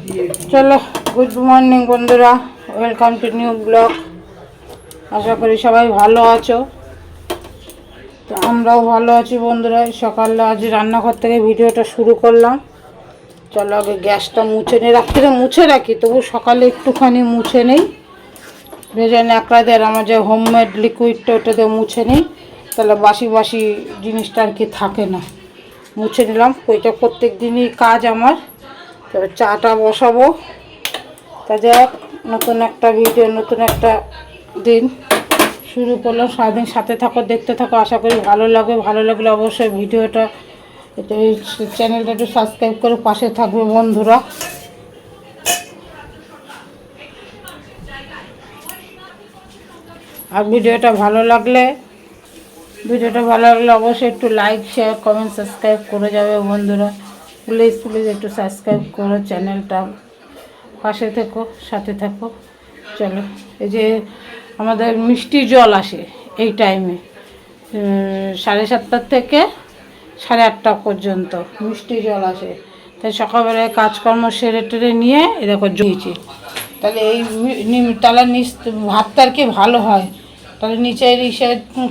চলো, good morning বন্ধুরা, welcome to new blog. আশা করি সবাই ভালো আছো। তো আমরাও ভালো আছি বন্ধুরা। সকালে আজ রান্নাঘর থেকে ভিডিওটা শুরু করলাম। চলো আগে গ্যাসটা মুছে নিই, রাত্রে মুছে রাখি, তবু সকালে একটুখানি মুছে নেই। ভেজে ন্যাকড়াদের আমার যে হোমমেড লিকুইডটা ওটাতে মুছে নিই, তাহলে বাসি বাসি জিনিসটা আর কি থাকে না। মুছে নিলাম, ওইটা প্রত্যেক দিনই কাজ আমার। তবে চাটা বসাবো। তা যাক, নতুন একটা ভিডিও, নতুন একটা দিন শুরু করলাম। সারাদিন সাথে থাকো, দেখতে থাকো, আশা করি ভালো লাগে। ভালো লাগলে অবশ্যই ভিডিওটা, এই চ্যানেলটা একটু সাবস্ক্রাইব করে পাশে থাকবে বন্ধুরা। আর ভিডিওটা ভালো লাগলে অবশ্যই একটু লাইক, শেয়ার, কমেন্ট, সাবস্ক্রাইব করে যাবে বন্ধুরা। প্লিজ প্লিজ একটু সাবস্ক্রাইব করো চ্যানেলটা, পাশে থেকো, সাথে থাকো। চলো, এই যে আমাদের মিষ্টি জল আসে এই টাইমে, 7:30 থেকে 8:30 পর্যন্ত মিষ্টি জল আসে। তাই সকালবেলায় কাজকর্ম সেরে টেরে নিয়ে এরকম জুয়েছি। তাহলে এই তাহলে ভাতটা আর কি ভালো হয়। তাহলে নিচের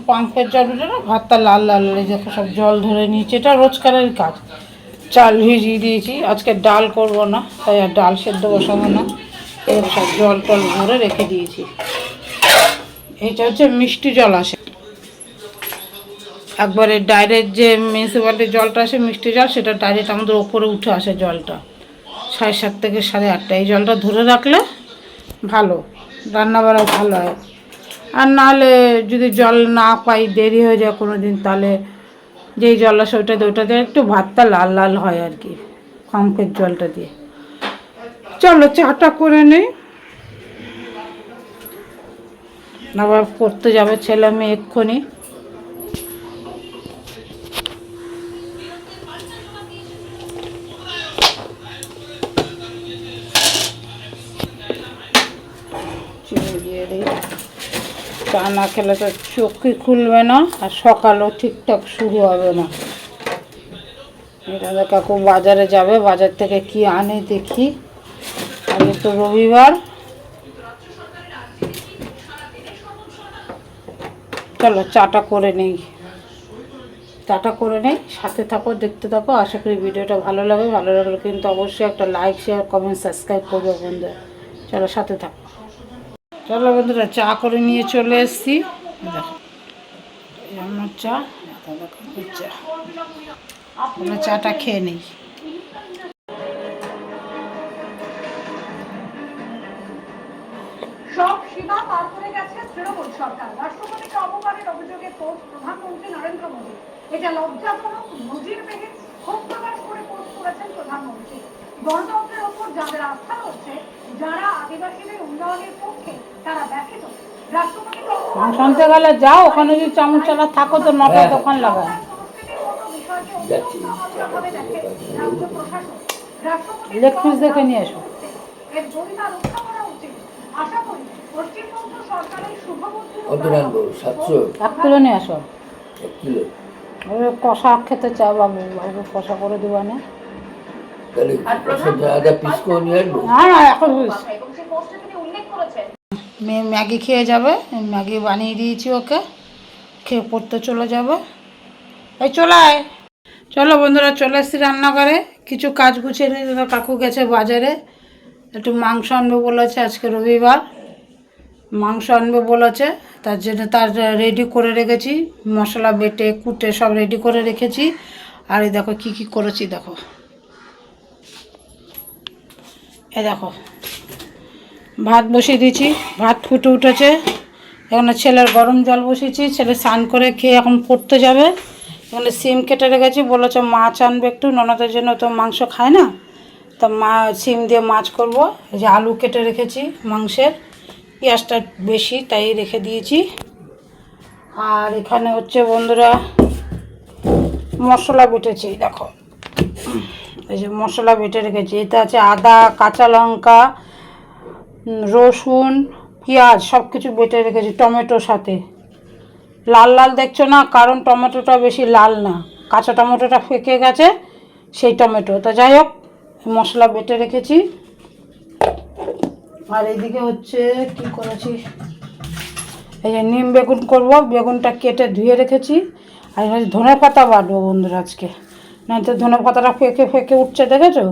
পাম্পের জল উঠে না, ভাতটা লাল লাল দেখো সব জল ধরে নিচে। এটা রোজকারের কাজ। চাল ভিজিয়ে দিয়েছি, আজকে ডাল করব না, তাই আর ডাল সেদ্ধ বসাবো না। এর সব জল টল ভরে রেখে দিয়েছি। এটা হচ্ছে মিষ্টি জল আসে একবারে ডাইরেক্ট, যে মিউনিসিপ্যালিটির জলটা আসে মিষ্টি জল, সেটা ডাইরেক্ট আমাদের ওপরে উঠে আসে জলটা 7:30 থেকে 8:30। এই জলটা ধরে রাখলে ভালো, রান্নাবাড়া ভালো হয়। আর নাহলে যদি জল না পাই, দেরি হয়ে যায় কোনো দিন, তাহলে যেই জল আসে ওইটাতে একটু ভাতটা লাল লাল হয় আর কি, পাম্পের জলটা দিয়ে। চলো চাটা করে নেই, আবার পড়তে যাবে ছেলে মেয়ে এক্ষুনি। চিনি দিয়ে দিই, চা না খেলে তো চোখই খুলবে না, আর সকালও ঠিকঠাক শুরু হবে না। এটা কাকু বাজারে যাবে, বাজার থেকে কি আনে দেখি। আজকে তো রবিবার। চলো চাটা করে নেই, সাথে থাকো, দেখতে থাকো। আশা করি ভিডিওটা ভালো লাগে। ভালো লাগলে কিন্তু অবশ্যই একটা লাইক, শেয়ার, কমেন্ট, সাবস্ক্রাইব করবে বন্ধুরা। চলো সাথে থাকো। চলো বন্ধুরা, চা করে নিয়ে চলে এসেছি। দেখো আমার চা, চা, আমরা চাটা খেয়ে নিই। সব সীমা পার করে গেছে তৃণমূল সরকার। রাষ্ট্রপতিকে অপমানের অভিযোগে পোস্ট প্রধানমন্ত্রী নরেন্দ্র মোদী। এটা লজ্জাজনক, নজিরবিহীন, ক্ষোভ প্রকাশ করে পোস্ট করেছেন প্রধানমন্ত্রী। গণতন্ত্রের ওপর যাদের আস্থা রয়েছে, যারা আদিবাসীদের উন্নয়নের পক্ষে, তারা ব্যথিত। শুনতে গেলে যাও, ওখানে যদি চামচ চালা থাকো তো 9টা দোকান লাগায়। লেগ পিস দেখে নিয়ে এসো। এর গরিমা রক্ষা করা উচিত। আশা করি পশ্চিমবঙ্গ সরকারের শুভবুদ্ধি। 1 কিলো নিয়ে আসো। কষা খেতে চাও বাবু, কষা করে দেওয়া না। মেয়ে ম্যাগি খেয়ে যাবে, ম্যাগি বানিয়ে দিয়েছি ওকে, খেয়ে পড়তে চলে যাবে। এই চলায়। চলো বন্ধুরা, চলে এসেছি রান্নাঘরে। কিছু কাজ গুছিয়ে নিয়ে কাকু গেছে বাজারে, একটু মাংস আনবে বলেছে, আজকে রবিবার মাংস আনবে বলেছে। তার জন্য তার রেডি করে রেখেছি, মশলা বেটে কুটে সব রেডি করে রেখেছি। আর এই দেখো কী কী করেছি, দেখো দেখো ভাত বসিয়ে দিয়েছি, ভাত ফুটে উঠেছে। এখানে ছেলের গরম জল বসিয়েছি, ছেলে স্নান করে খেয়ে এখন পড়তে যাবে। এখানে সিম কেটে রেখেছি, বলেছে মাছ আনবে একটু, ননদের জন্য তো মাংস খায় না, তা সিম দিয়ে মাছ করব। এই যে আলু কেটে রেখেছি মাংসের, পেঁয়াজটা বেশি তাই রেখে দিয়েছি। আর এখানে হচ্ছে বন্ধুরা মশলা বেটেছি, দেখো এই যে মশলা বেটে রেখেছি। এতে আছে আদা, কাঁচা লঙ্কা, রসুন, পেঁয়াজ সব কিছু বেটে রেখেছি টমেটোর সাথে। লাল লাল দেখছো না, কারণ টমেটোটা বেশি লাল না, কাঁচা টমেটোটা ফেকে গেছে সেই টমেটো। তা যাই হোক, মশলা বেটে রেখেছি। আর এইদিকে হচ্ছে কি করেছি, এই যে নিম বেগুন করবো, বেগুনটা কেটে ধুয়ে রেখেছি। আর ধনে পাতা বাটবো বন্ধুরা আজকে, নয়তো ধনে পাতাটা ফেঁকে ফেঁকে উঠছে, দেখেছো?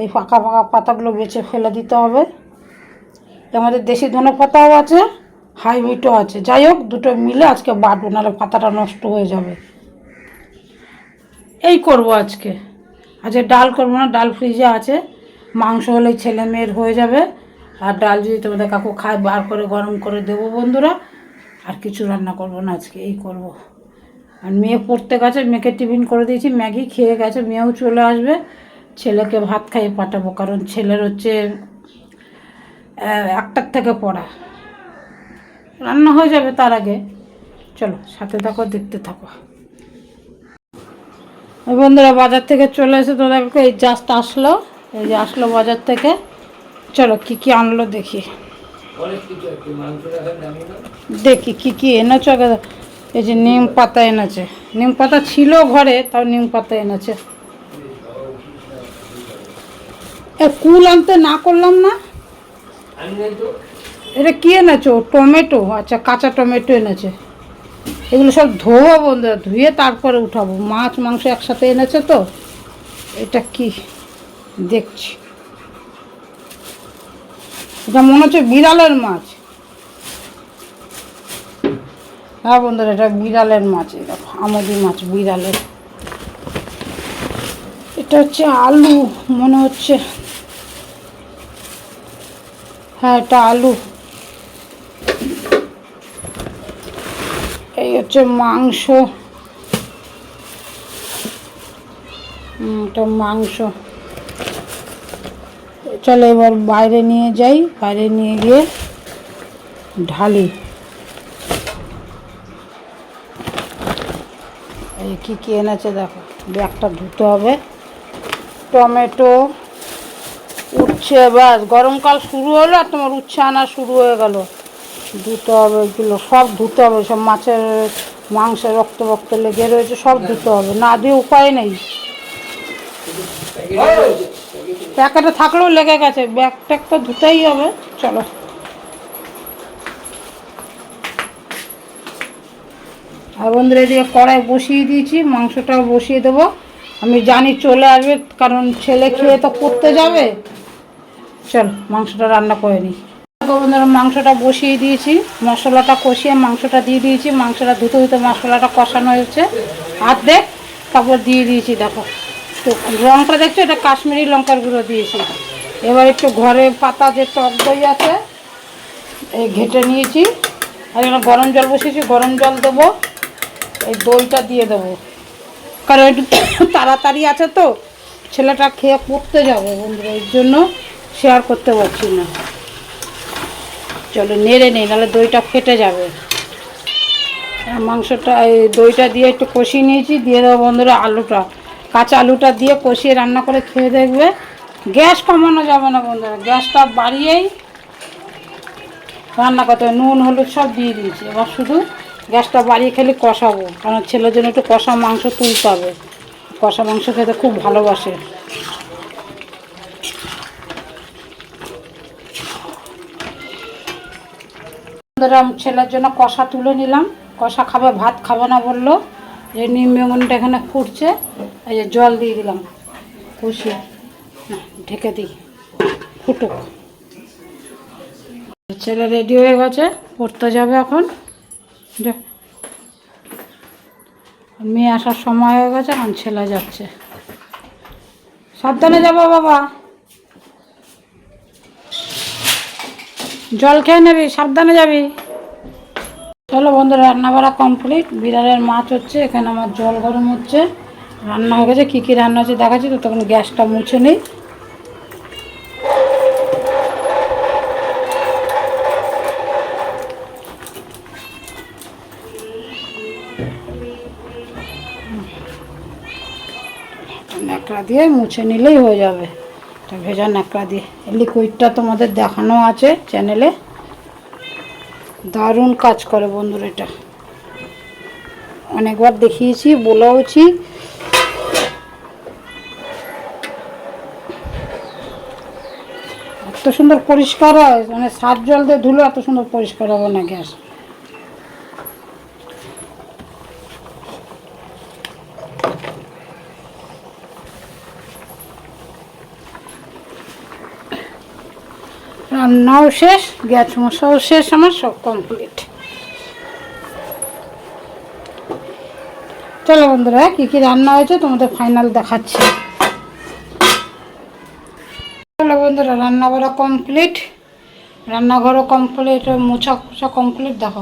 এই ফাঁকা ফাঁকা পাতাগুলো বেছে ফেলে দিতে হবে। আমাদের দেশি ধনে পাতাও আছে, হাইব্রিডও আছে। যাই হোক, দুটো মিলে আজকে বাটবো, নাহলে পাতাটা নষ্ট হয়ে যাবে। এই করব আজকে। আজকে ডাল করবো না, ডাল ফ্রিজে আছে। মাংস হলেই ছেলে মেয়ের হয়ে যাবে। আর ডাল যদি তোমাদের কাকু খায়, বার করে গরম করে দেবো বন্ধুরা। আর কিছু রান্না করব না আজকে, এই করব। আর মেয়ে পড়তে গেছে, মেয়েকে টিফিন করে দিয়েছি, ম্যাগি খেয়ে গেছে, মেয়েও চলে আসবে। ছেলেকে ভাত খাইয়ে পাঠাবো, কারণ ছেলের হচ্ছে 1টার থেকে পড়া। রান্না হয়ে যাবে তার আগে। চলো সাথে থাকো, দেখতে থাকো। বন্ধুরা বাজার থেকে চলে এসে তো দেখো, এই জাস্ট আসলো, এই যে আসলো বাজার থেকে। চলো কি কি আনলো দেখি, দেখি কি কি এনেছো। এই যে নিম পাতা এনেছে, নিম পাতা ছিল ঘরে, তাও নিম পাতা এনেছে। কুল আনতে না করলাম না। এটা কি এনেছো? টমেটো, আচ্ছা কাঁচা টমেটো এনেছে। এগুলো সব ধোবো বন্ধুরা, ধুয়ে তারপরে উঠাবো। মাছ মাংস একসাথে এনেছে তো। এটা কি দেখছি, এটা মনে হচ্ছে বিড়ালের মাছ। হ্যাঁ বন্ধুরা, এটা বিড়ালের মাছ। এটা আমদি মাছ, বিড়ালের। এটা হচ্ছে আলু মনে হচ্ছে, হ্যাঁ এটা আলু। এই হচ্ছে মাংস, এটা মাংস। চলো এবার বাইরে নিয়ে যাই, বাইরে নিয়ে গিয়ে ঢালি। এই কী কী এনেছে দেখো, ব্যাগটা ধুতে হবে। টমেটো, উচ্ছে, ব্যাস গরমকাল শুরু হলো আর তোমার উচ্ছে আনা শুরু হয়ে গেল। ধুতে হবে এগুলো, সব ধুতে হবে। সব মাছের মাংসের রক্ত রক্ত লেগে রয়েছে, সব ধুতে হবে, না দিয়ে উপায় নেই। প্যাকেটে থাকলেও লেগে গেছে, ব্যাগ ট্যাগ তো ধুতেই হবে। চলো আর বন্ধুরা, এদিকে কড়াই বসিয়ে দিয়েছি, মাংসটাও বসিয়ে দেবো। আমি জানি চলে আসবে, কারণ ছেলে খেয়ে তো পড়তে যাবে। চল মাংসটা রান্না করে নিই। বন্ধুরা মাংসটা বসিয়ে দিয়েছি, মশলাটা কষিয়ে মাংসটা দিয়ে দিয়েছি। মাংসটা ধুতে ধুতে মশলাটা কষানো হয়েছে অর্ধেক, তারপর দিয়ে দিয়েছি। দেখো তো লঙ্কা দেখছো, এটা কাশ্মীরি লঙ্কার গুঁড়ো দিয়েছি। এবার একটু ঘরে পাতা যে টক দই আছে, এই ঘেটে নিয়েছি। আর এখানে গরম জল বসিয়েছি, গরম জল দেবো। এই দইটা দিয়ে দেবো, কারণ একটু তাড়াতাড়ি আছে তো, ছেলেটা খেয়ে পড়তে যাবে বন্ধুরা, এর জন্য শেয়ার করতে পারছি না। চলো নেড়ে নেই, নাহলে দইটা ফেটে যাবে। মাংসটা এই দইটা দিয়ে একটু কষিয়ে নিয়েছি, দিয়ে দেবো বন্ধুরা আলুটা। কাঁচা আলুটা দিয়ে কষিয়ে রান্না করে খেয়ে দেখবে। গ্যাস কমানো যাবে না বন্ধুরা, গ্যাসটা বাড়িয়েই রান্না করতে হবে। নুন হলুদ সব দিয়ে দিয়েছি, এবার শুধু গ্যাসটা বাড়িয়ে খেলে কষাবো, কারণ ছেলের জন্য একটু কষা মাংস তুলতে হবে। কষা মাংস খেতে খুব ভালোবাসে। ছেলের জন্য কষা তুলে নিলাম। কষা খাবে, ভাত খাবে না বললো। এই নিম বেগুনটা এখানে ফুটছে, এই যে জল দিয়ে দিলাম কষিয়ে, না ঢেকে দিই ফুটুক। ছেলে রেডি হয়ে গেছে, পড়তে যাবে এখন। মেয়ে আসার সময় হয়ে গেছে, এখন ছেলে যাচ্ছে। সাবধানে যাবো বাবা, জল খেয়ে নেবি, সাবধানে যাবি। চলো বন্ধুরা, রান্না বাড়া কমপ্লিট। বিড়ালের মাছ হচ্ছে, এখানে আমার জল গরম হচ্ছে। রান্না হয়ে গেছে, কী কী রান্না হচ্ছে দেখাচ্ছি। তো তখন গ্যাসটা মুছে নিই। ন্যাকড়া দিয়ে মুছে নিলেই হয়ে যাবে। এটা ভেজা ন্যাকড়া দিয়ে। লিকুইডটা তোমাদের দেখানো আছে চ্যানেলে, দারুণ কাজ করে বন্ধুরা। এটা অনেকবার দেখিয়েছি, বলেওছি। এত সুন্দর পরিষ্কার হয়, মানে সার্ফ জল দিয়ে ধুলো এত সুন্দর পরিষ্কার হবে না গ্যাস। রান্নাও শেষ, গ্যাস মশাও শেষ, আমার সব কমপ্লিট। চলো বন্ধুরা, কী কী রান্না হয়েছে তোমাদের ফাইনাল দেখাচ্ছি। চলো বন্ধুরা, রান্না করা কমপ্লিট, রান্নাঘরও কমপ্লিট, মোছা কোছা কমপ্লিট। দেখো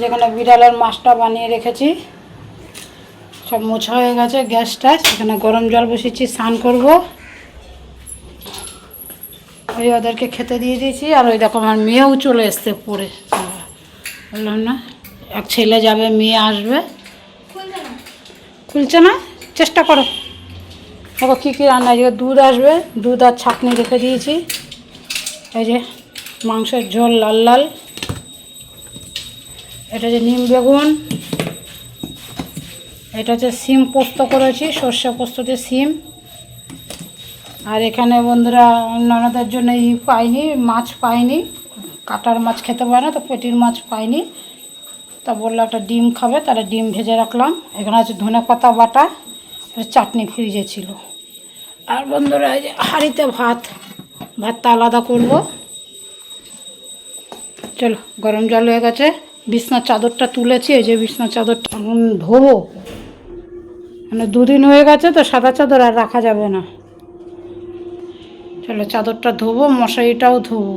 যেখানে বিড়ালের মাছটা বানিয়ে রেখেছি সব মোছা হয়ে গেছে। গ্যাসটা সেখানে গরম জল বসিয়েছি, স্নান করবো। ওই ওদেরকে খেতে দিয়ে দিয়েছি। আর ওই দেখো আমার মেয়েও চলে এসছে পড়ে, বললাম না এক ছেলে যাবে, মেয়ে আসবে। খুলছে না, চেষ্টা করো। দেখো কী কী রান্না, যে দুধ আসবে, দুধ আর ছাঁকনি রেখে দিয়েছি। এই যে মাংসের ঝোল লাল লাল, এটা যে নিম বেগুন, এটা হচ্ছে সিম পোস্ত করেছি, সর্ষে পোস্ত দিয়ে সিম। আর এখানে বন্ধুরা ননদের জন্য পাইনি, মাছ পাইনি, কাটার মাছ খেতে পারে না, তো পেটির মাছ পাইনি। তা বললো একটা ডিম খাবে, তাহলে ডিম ভেজে রাখলাম। এখানে আছে ধনে পাতা বাটা, চাটনি ফ্রিজে ছিল। আর বন্ধুরা এই যে হাঁড়িতে ভাতটা আলাদা করব। চলো, গরম জল হয়ে গেছে, বিছনার চাদরটা তুলেছি। এই যে বিছনার চাদরটা এখন ধোবো, মানে দুদিন হয়ে গেছে তো সাদা চাদর আর রাখা যাবে না। চলো চাদরটা ধোবো, মশারিটাও ধোবো।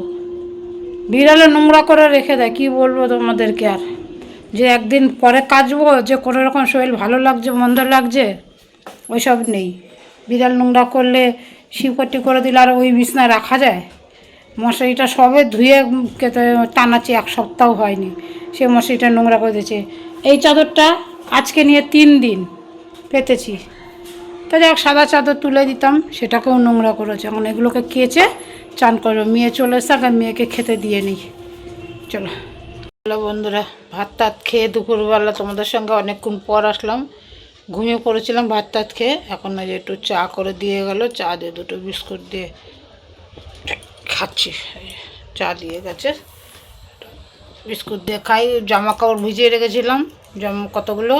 বিড়ালে নোংরা করে রেখে দেয়, কি বলবো তোমাদেরকে। আর যে একদিন পরে কাচবো, যে কোনো রকম শরীর ভালো লাগছে মন্দ লাগছে, ওইসব নেই। বিড়াল নোংরা করলে শিকটি করে দিলে আর ওই বিছনায় রাখা যায়? মশারিটা সবে ধুয়ে টানাচ্ছি, এক সপ্তাহ হয়নি, সে মশারিটা নোংরা করে দিয়েছে। এই চাদরটা আজকে নিয়ে 3 দিন পেতেছি, তো যাক সাদা চাদর তুলে দিতাম, সেটাকেও নোংরা করেছে। এখন এগুলোকে কেচে চান করবো। মেয়ে চলে এসে আগে মেয়েকে খেতে দিয়ে নিই। চলো বন্ধুরা, ভাত টাত খেয়ে দুপুরবেলা তোমাদের সঙ্গে অনেকক্ষণ পর আসলাম। ঘুমিয়ে পড়েছিলাম ভাত টাত খেয়ে। এখন যে একটু চা করে দিয়ে গেল, চা দিয়ে 2টো বিস্কুট দিয়ে খাচ্ছি। চা দিয়ে গেছে, বিস্কুট দিয়ে খাই। জামা কাপড় ভিজিয়ে রেখেছিলাম কতগুলো,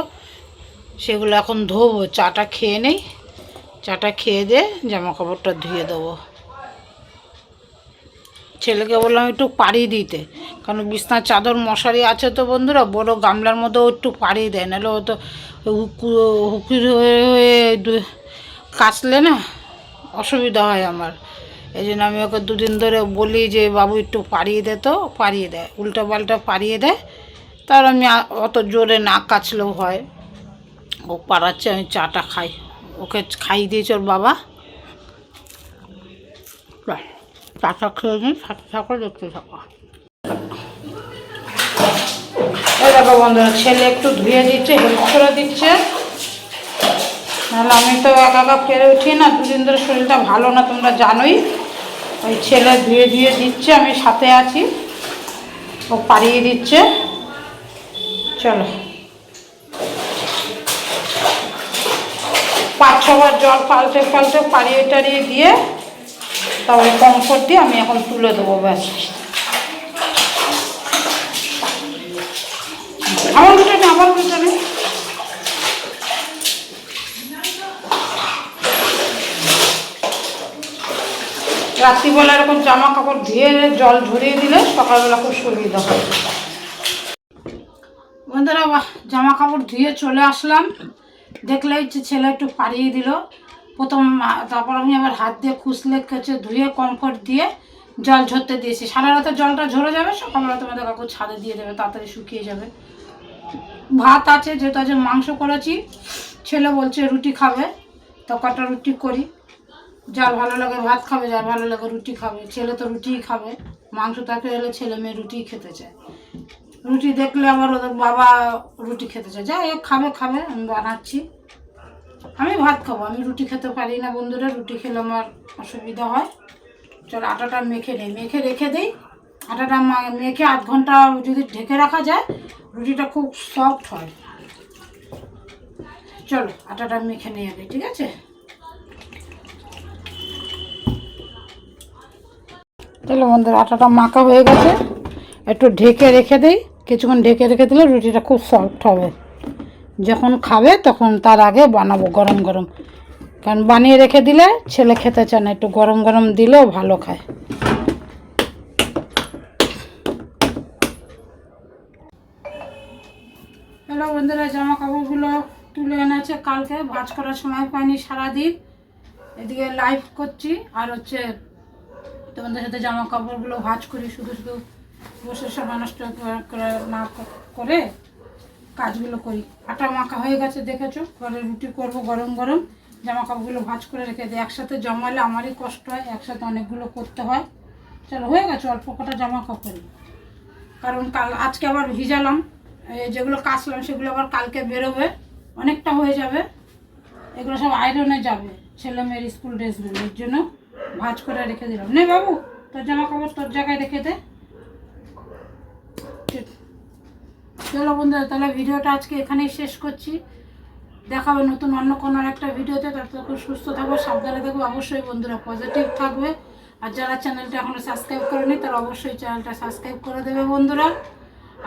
সেগুলো এখন ধোবো। চাটা খেয়ে নেই, চাটা খেয়ে দিয়ে জামা কাপড়টা ধুয়ে দেবো। ছেলেকে বললাম একটু পাড়ি দিতে, কারণ বিছনার চাদর মশারি আছে তো বন্ধুরা, বড় গামলার মধ্যেও একটু পাড়ি দেয়, নাহলে ও তো হুকুর হয়ে হয়ে কাচলে না অসুবিধা হয় আমার। এই জন্য আমি ওকে 2 দিন ধরে বলি যে বাবু একটু পাড়িয়ে দে, তো পাড়িয়ে দেয়, উল্টো পাল্টা পাড়িয়ে দেয়। তার আমি অত জোরে না কাচলেও হয়, ও পাড়াচ্ছে, আমি চাটা খাই। ওকে খাইয়ে দিয়েছে ওর বাবা। চাটা খেয়ে নিই, সাথে থাকো, দেখতে থাকো। এই দেখো বন্ধুরা, ছেলে একটু ধুয়ে দিচ্ছে, হেল্প করে দিচ্ছে, নাহলে আমি তো একা একা পেরে উঠি না। 2 দিন ধরে শরীরটা ভালো না, তোমরা জানোই। ওই ছেলে ধুয়ে দিচ্ছে, আমি সাথে আছি, ও পাড়িয়ে দিচ্ছে। চলো 5-6 বার জল পাল্টে পাড়িয়ে টাড়িয়ে দিয়ে তারপরে কমফোর্ট দিয়ে আমি এখন তুলে দেবো, ব্যাস। আমার উঠে নেই, আমার উঠে নেই। রাত্রিবেলা এরকম জামা কাপড় ধুয়ে জল ঝরিয়ে দিলে সকালবেলা খুব সুবিধা হয়। বন্ধুরা জামা কাপড় ধুয়ে চলে আসলাম, দেখলে হচ্ছে ছেলে একটু পাড়িয়ে দিল প্রথম। তারপর আমি আবার হাত দিয়ে খুসলে কেচে ধুয়ে কমফোর্ট দিয়ে জল ঝরতে দিয়েছি। সারা রাতে জলটা ঝরে যাবে, সকালবেলা তোমাদের কাকু ছাদে দিয়ে দেবে, তাড়াতাড়ি শুকিয়ে যাবে। ভাত আছে, যেহেতু আজ মাংস করেছি, ছেলে বলছে রুটি খাবে, তো কটা রুটি করি। যার ভালো লাগে ভাত খাবে, যার ভালো লাগে রুটি খাবে। ছেলে তো রুটিই খাবে, মাংস তরকারি হলে ছেলে মেয়ে রুটিই খেতে চায়। রুটি দেখলে আবার ওদের বাবা রুটি খেতে চায়, যাই হোক খাবে, আমি বানাচ্ছি। আমি ভাত খাবো, আমি রুটি খেতে পারি না বন্ধুরা, রুটি খেলে আমার অসুবিধা হয়। চল আটাটা মেখে নেই, মেখে রেখে দিই। আটাটা মেখে 8 ঘন্টা যদি ঢেকে রাখা যায়, রুটিটা খুব সফট হয়। চলো আটাটা মেখে নিয়ে আগে, ঠিক আছে। তাহলে বন্ধুরা আটাটা মাখা হয়ে গেছে, একটু ঢেকে রেখে দিই। কিছুক্ষণ ঢেকে রেখে দিলে রুটিটা খুব সফট হবে। যখন খাবে তখন তার আগে বানাবো গরম গরম, কারণ বানিয়ে রেখে দিলে ছেলে খেতে চায় না, একটু গরম গরম দিলেও ভালো খায়। হ্যালো বন্ধুরা, জামা কাপড়গুলো তুলে এনেছে কালকে, ভাঁজ করার সময় পাইনি সারাদিন। এদিকে লাইভ করছি আর হচ্ছে তোমাদের সাথে জামা কাপড়গুলো ভাঁজ করি, শুধু শুধু বসে সময় নষ্ট না করে কাজগুলো করি। আটা মাখা হয়ে গেছে দেখেছো, পরে রুটি করব গরম গরম। জামা কাপড়গুলো ভাঁজ করে রেখে দিই, একসাথে জমালে আমারই কষ্ট হয়, একসাথে অনেকগুলো করতে হয়। চলো হয়ে গেছে অল্প কটা জামা কাপড়, কারণ আজকে আবার ভিজালাম, যেগুলো কাচলাম সেগুলো আবার কালকে বেরোবে, অনেকটা হয়ে যাবে। এগুলো সব আয়রনে যাবে, ছেলে মেয়ের স্কুল ড্রেসগুলো, এর জন্য ভাঁজ করে রেখে দিলাম। নে বাবু, তোর জামা কাপড় তোর জায়গায় রেখে দে। চলো বন্ধুরা, তাহলে ভিডিওটা আজকে এখানেই শেষ করছি। দেখাবে নতুন অন্য কোনো একটা ভিডিওতে। ততক্ষণ সুস্থ থাকবো, সাবধানে থাকবো অবশ্যই বন্ধুরা, পজিটিভ থাকবে। আর যারা চ্যানেলটা এখনও সাবস্ক্রাইব করেনি তারা অবশ্যই চ্যানেলটা সাবস্ক্রাইব করে দেবে বন্ধুরা।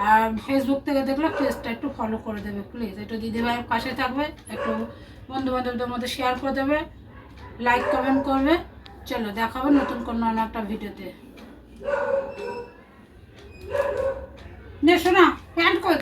আর ফেসবুক থেকে দেখলে পেজটা একটু ফলো করে দেবে প্লিজ, একটু দিদিভাইয়ের পাশে থাকবে, একটু বন্ধু বান্ধবদের মধ্যে শেয়ার করে দেবে, লাইক কমেন্ট করবে। চলো দেখাবে নতুন কোনো অন্য একটা ভিডিওতে। নে শোনা প্যান্ট করে